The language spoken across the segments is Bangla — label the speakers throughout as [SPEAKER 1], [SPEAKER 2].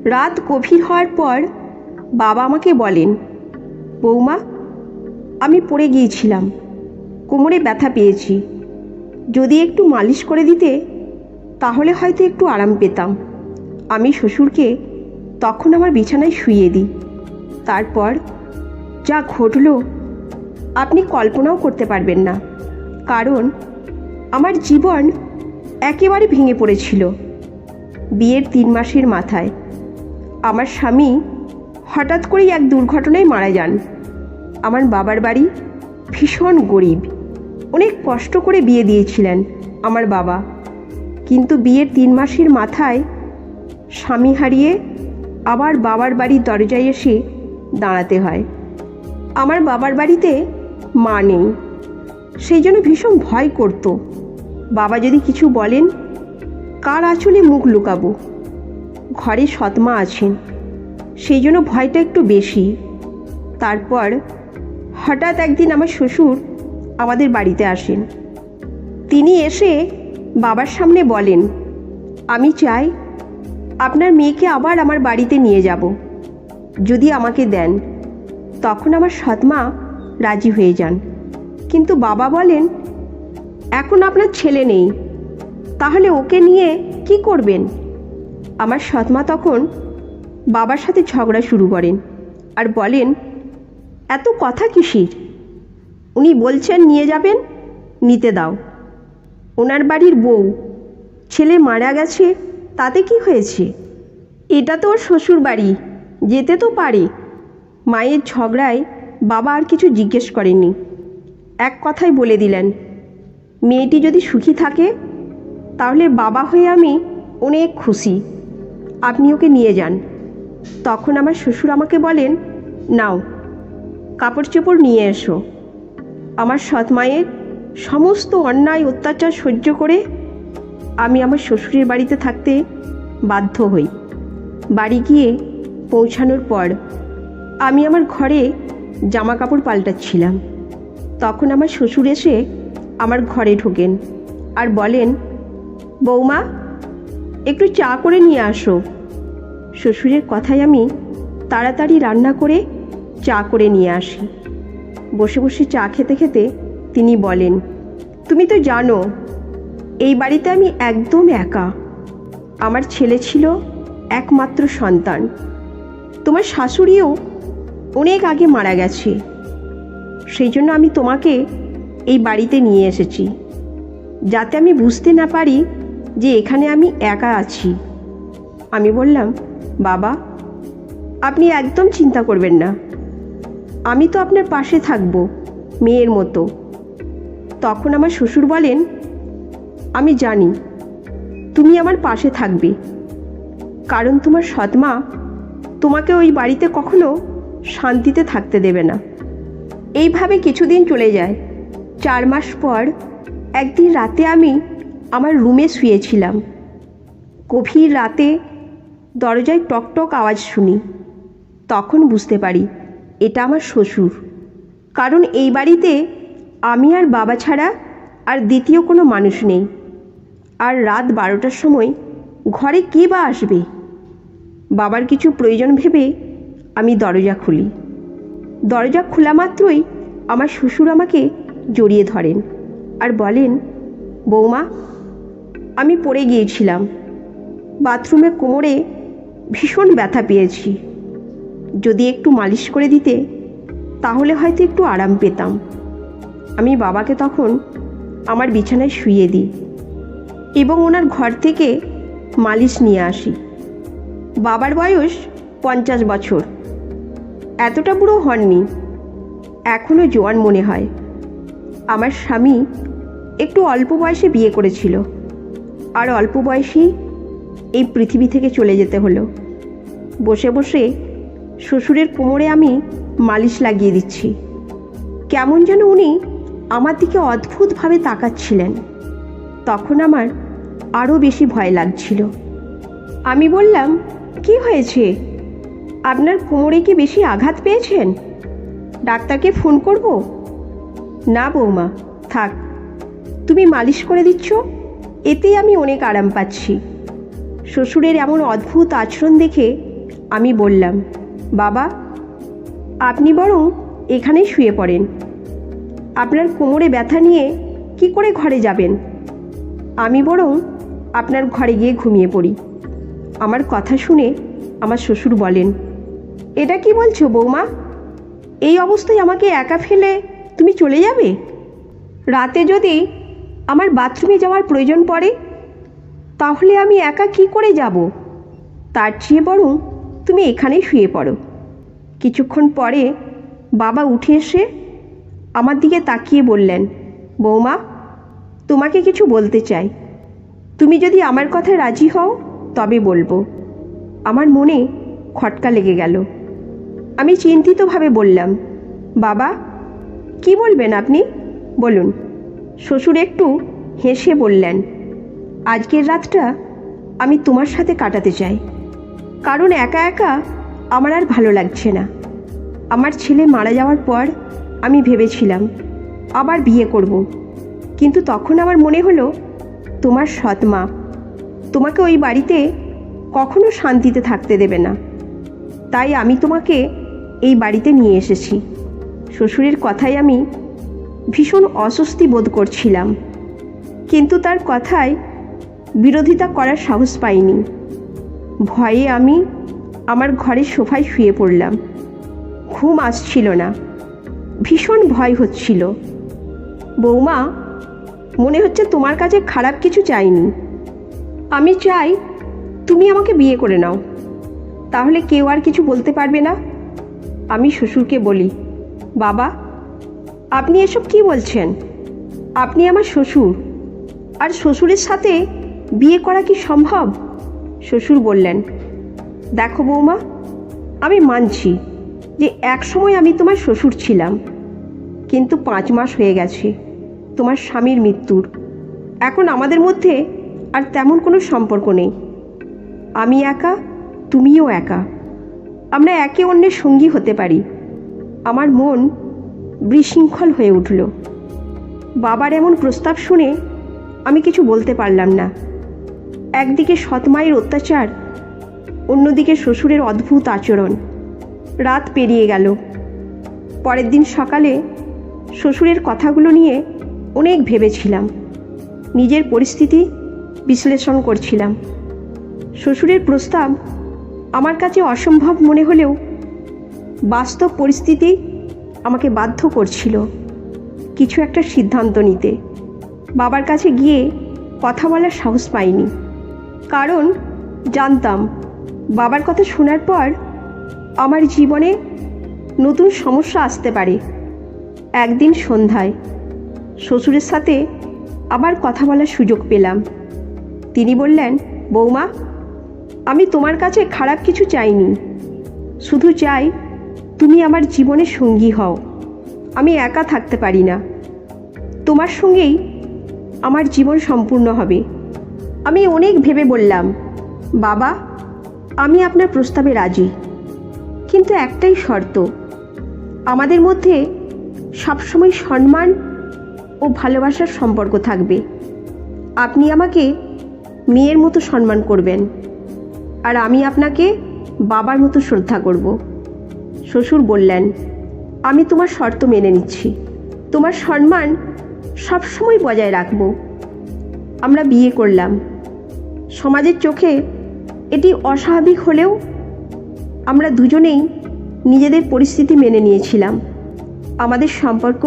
[SPEAKER 1] রাত গভীর হওয়ার পর বাবা আমাকে বলেন, বৌমা, আমি পড়ে গিয়েছিলাম, কোমরে ব্যথা পেয়েছি, যদি একটু মালিশ করে দিতে তাহলে হয়তো একটু আরাম পেতাম। আমি শ্বশুরকে তখন আমার বিছানায় শুইয়ে দিই। তারপর যা ঘটল আপনি কল্পনাও করতে পারবেন না, কারণ আমার জীবন একেবারে ভেঙে পড়েছিল। বিয়ের 3 মাসের মাথায় আমার স্বামী হঠাৎ করেই এক দুর্ঘটনায় মারা যান। আমার বাবার বাড়ি ভীষণ গরিব, অনেক কষ্ট করে বিয়ে দিয়েছিলেন আমার বাবা, কিন্তু বিয়ের 3 মাসের মাথায় স্বামী হারিয়ে আবার বাবার বাড়ির দরজায় এসে দাঁড়াতে হয়। আমার বাবার বাড়িতে মা নেই, সেই জন্য ভীষণ ভয় করত, বাবা যদি কিছু বলেন কার আঁচলে মুখ লুকাবো। ঘরে সৎমা আছেন, সেই জন্য ভয়টা একটু বেশি। তারপর হঠাৎ একদিন আমার শ্বশুর আমাদের বাড়িতে আসেন। তিনি এসে বাবার সামনে বলেন, আমি চাই আপনার মেয়েকে আবার আমার বাড়িতে নিয়ে যাব, যদি আমাকে দেন। তখন আমার সৎমা রাজি হয়ে যান, কিন্তু বাবা বলেন, এখন আপনার ছেলে নেই, তাহলে ওকে নিয়ে কি করবেন? আমার সৎমা তখন বাবার সাথে ঝগড়া শুরু করেন আর বলেন, এত কথা কিসের? উনি বলছেন নিয়ে যাবেন, নিতে দাও। ওনার বাড়ির বউ, ছেলে মারা গেছে, তাতে কি হয়েছে? এটা তো ওর শ্বশুর বাড়ি, যেতে তো পারে। মায়ের ঝগড়ায় বাবা আর কিছু জিজ্ঞেস করেননি, এক কথায় বলে দিলেন, মেয়েটি যদি সুখী থাকে তাহলে বাবা হয়ে আমি অনেক খুশি, আপনি ওকে নিয়ে যান। তখন আমার শ্বশুর আমাকে বলেন, নাও কাপড় চোপড় নিয়ে এসো। আমার সৎ মায়ের সমস্ত অন্যায় অত্যাচার সহ্য করে আমি আমার শ্বশুরের বাড়িতে থাকতে বাধ্য হই। বাড়ি গিয়ে পৌঁছানোর পর আমি আমার ঘরে জামা কাপড় পাল্টাচ্ছিলাম। তখন আমার শ্বশুর এসে আমার ঘরে ঢোকেন আর বলেন, বৌমা, একটু চা করে নিয়ে আসো। শ্বশুরের কথায় আমি তাড়াতাড়ি রান্না করে চা করে নিয়ে আসি। বসে বসে চা খেতে খেতে তিনি বলেন, তুমি তো জানো এই বাড়িতে আমি একদম একা। আমার ছেলে ছিল একমাত্র সন্তান, তোমার শাশুড়িও অনেক আগে মারা গেছে, সেই জন্য আমি তোমাকে এই বাড়িতে নিয়ে এসেছি, যাতে আমি বুঝতে না পারি যে এখানে আমি একা আছি। আমি বললাম, বাবা, আপনি একদম চিন্তা করবেন না, আমি তো আপনার পাশে থাকব মেয়ের মতো। তখন আমার শ্বশুর বলেন, আমি জানি তুমি আমার পাশে থাকবে, কারণ তোমার সৎমা তোমাকে ওই বাড়িতে কখনো শান্তিতে থাকতে দেবে না। এইভাবে কিছুদিন চলে যায়। 4 মাস পর একদিন রাতে আমি আমার রুমে শুয়েছিলাম। গভীর রাতে দরজায় টকটক আওয়াজ শুনি। তখন বুঝতে পারি এটা আমার শ্বশুর, কারণ এই বাড়িতে আমি আর বাবা ছাড়া আর দ্বিতীয় কোনো মানুষ নেই। আর রাত 12টার সময় ঘরে কে বা আসবে? বাবার কিছু প্রয়োজন ভেবে আমি দরজা খুলি। দরজা খোলা মাত্রই আমার শ্বশুর আমাকে জড়িয়ে ধরেন আর বলেন, বৌমা, আমি পড়ে গিয়েছিলাম, বাথরুমে কোমরে ভীষণ ব্যথা পেয়েছি, যদি একটু মালিশ করে দিতে তাহলে হয়তো একটু আরাম পেতাম। আমি বাবাকে তখন আমার বিছানায় শুইয়ে দিই এবং ওনার ঘর থেকে মালিশ নিয়ে আসি। বাবার বয়স 50 বছর, এতটা বুড়ো হননি, এখনও জোয়ান মনে হয়। আমার স্বামী একটু অল্প বয়সে বিয়ে করেছিল, আর অল্প বয়সেই এই পৃথিবী থেকে চলে যেতে হলো। বসে বসে শ্বশুরের কোমরে আমি মালিশ লাগিয়ে দিচ্ছি। কেমন যেন উনি আমার দিকে অদ্ভুতভাবে তাকাচ্ছিলেন। তখন আমার আরও বেশি ভয় লাগছিল। আমি বললাম, কি হয়েছে? আপনার কোমরে কি বেশি আঘাত পেয়েছেন? ডাক্তারকে ফোন করব? না বৌমা, থাক, তুমি মালিশ করে দিচ্ছ, এতেই আমি অনেক আরাম পাচ্ছি। শ্বশুরের এমন অদ্ভুত আচরণ দেখে আমি বললাম, বাবা আপনি বরং এখানেই শুয়ে পড়েন। আপনার কোমরে ব্যথা নিয়ে কি করে ঘরে যাবেন? আমি বরং আপনার ঘরে গিয়ে ঘুমিয়ে পড়ি। আমার কথা শুনে আমার শ্বশুর বলেন, এটা কি বলছো বৌমা? এই অবস্থায় আমাকে একা ফেলে তুমি চলে যাবে? রাতে যদি আমার বাথরুমে যাওয়ার প্রয়োজন পড়ে তাহলে আমি একা কি করে যাব? তার চেয়ে বরং তুমি এখানেই শুয়ে পড়ো। কিছুক্ষণ পরে বাবা উঠে এসে আমার দিকে তাকিয়ে বললেন, বৌমা তোমাকে কিছু বলতে চাই। তুমি যদি আমার কথায় রাজি হও তবে বলবো। আমার মনে খটকা লেগে গেল। আমি চিন্তিতভাবে বললাম, বাবা কি বলবেন আপনি? বলুন। শ্বশুর একটু হেসে বললেন, আজকের রাতটা আমি তোমার সাথে কাটাতে চাই, কারণ একা একা আমার আর ভালো লাগছে না। আমার ছেলে মারা যাওয়ার পর আমি ভেবেছিলাম আবার বিয়ে করব, কিন্তু তখন আমার মনে হলো তোমার সৎ মা তোমাকে ওই বাড়িতে কখনো শান্তিতে থাকতে দেবে না, তাই আমি তোমাকে এই বাড়িতে নিয়ে এসেছি। শ্বশুরের কথায় আমি ভীষণ অস্বস্তি বোধ করছিলাম, কিন্তু তার কথায় বিরোধিতা করার সাহস পাইনি। ভয়ে আমি আমার ঘরের সোফায় শুয়ে পড়লাম। ঘুম আসছিল না, ভীষণ ভয় হচ্ছিল। বৌমা মনে হচ্ছে তোমার কাছে খারাপ কিছু চাইনি। আমি চাই তুমি আমাকে বিয়ে করে নাও, তাহলে কেউ আর কিছু বলতে পারবে না। আমি শ্বশুরকে বলি, বাবা আপনি এসব কি বলছেন? আপনি আমার শ্বশুর, আর শ্বশুরের সাথে বিয়ে করা কি সম্ভব? শ্বশুর বললেন, দেখো বৌমা, আমি মানছি যে এক সময় আমি তোমার শ্বশুর ছিলাম, কিন্তু 5 মাস হয়ে গেছে তোমার স্বামীর মৃত্যুর। এখন আমাদের মধ্যে আর তেমন কোনো সম্পর্ক নেই। আমি একা, তুমিও একা। আমরা একে অন্যের সঙ্গী হতে পারি। আমার মন বিশৃঙ্খল হয়ে উঠল। বাবার এমন প্রস্তাব শুনে আমি কিছু বলতে পারলাম না। একদিকে সৎ মায়ের অত্যাচার, অন্যদিকে শ্বশুরের অদ্ভুত আচরণ। রাত পেরিয়ে গেল। পরের দিন সকালে শ্বশুরের কথাগুলো নিয়ে অনেক ভেবেছিলাম। নিজের পরিস্থিতি বিশ্লেষণ করছিলাম। শ্বশুরের প্রস্তাব আমার কাছে অসম্ভব মনে হলেও বাস্তব পরিস্থিতি আমাকে বাধ্য করছিল কিছু একটা সিদ্ধান্ত নিতে। বাবার কাছে গিয়ে কথা বলার সাহস পাইনি, কারণ জানতাম বাবার কথা শোনার পর আমার জীবনে নতুন সমস্যা আসতে পারে। একদিন সন্ধ্যায় শ্বশুরের সাথে আবার কথা বলার সুযোগ পেলাম। তিনি বললেন, বৌমা আমি তোমার কাছে খারাপ কিছু চাইনি, শুধু চাই তুমি আমার জীবনের সঙ্গী হও। আমি একা থাকতে পারি না, তোমার সঙ্গেই আমার জীবন সম্পূর্ণ হবে। আমি অনেক ভেবে বললাম, বাবা আমি আপনার প্রস্তাবে রাজি, কিন্তু একটাই শর্ত, আমাদের মধ্যে সবসময় সম্মান ও ভালোবাসার সম্পর্ক থাকবে। আপনি আমাকে মেয়ের মতো সম্মান করবেন, আর আমি আপনাকে বাবার মতো শ্রদ্ধা করব। শ্বশুর বললেন, আমি তোমার শর্ত মেনে নিচ্ছি, তোমার সম্মান সবসময় বজায় রাখব। আমরা বিয়ে করলাম। সমাজের চোখে এটি অস্বাভাবিক হলেও আমরা দুজনেই নিজেদের পরিস্থিতি মেনে নিয়েছিলাম। আমাদের সম্পর্ক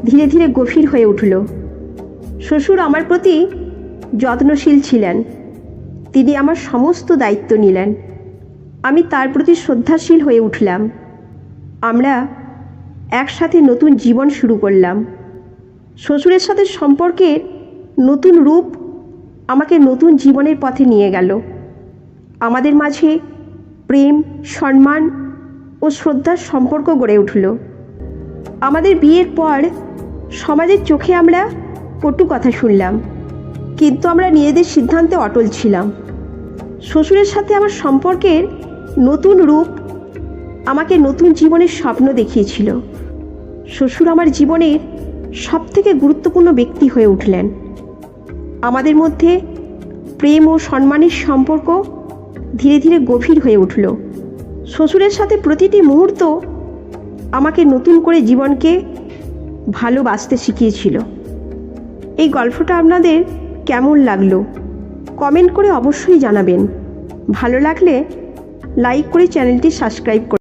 [SPEAKER 1] ধীরে ধীরে গভীর হয়ে উঠল। শ্বশুর আমার প্রতি যত্নশীল ছিলেন। তিনি আমার সমস্ত দায়িত্ব নিলেন। আমি তার প্রতি শ্রদ্ধাশীল হয়ে উঠলাম। আমরা একসাথে নতুন জীবন শুরু করলাম। শ্বশুরের সাথে সম্পর্কের নতুন রূপ আমাকে নতুন জীবনের পথে নিয়ে গেল। আমাদের মাঝে প্রেম, সম্মান ও শ্রদ্ধার সম্পর্ক গড়ে উঠল। আমাদের বিয়ের পর সমাজের চোখে আমরা কটু কথা শুনলাম, কিন্তু আমরা নিজেদের সিদ্ধান্তে অটল ছিলাম। শ্বশুরের সাথে আমার সম্পর্কের নতুন রূপ আমাকে নতুন জীবনের স্বপ্ন দেখিয়েছিল। শ্বশুর আমার জীবনের সবথেকে গুরুত্বপূর্ণ ব্যক্তি হয়ে উঠলেন। আমাদের মধ্যে প্রেম ও সম্মানের সম্পর্ক ধীরে ধীরে গভীর হয়ে উঠল। শ্বশুরের সাথে প্রতিটি মুহূর্ত আমাকে নতুন করে জীবনকে ভালোবাসতে শিখিয়েছিল। এই গল্পটা আপনাদের কেমন লাগলো কমেন্ট করে অবশ্যই জানাবেন। ভালো লাগলে লাইক করে চ্যানেলটি সাবস্ক্রাইব করুন।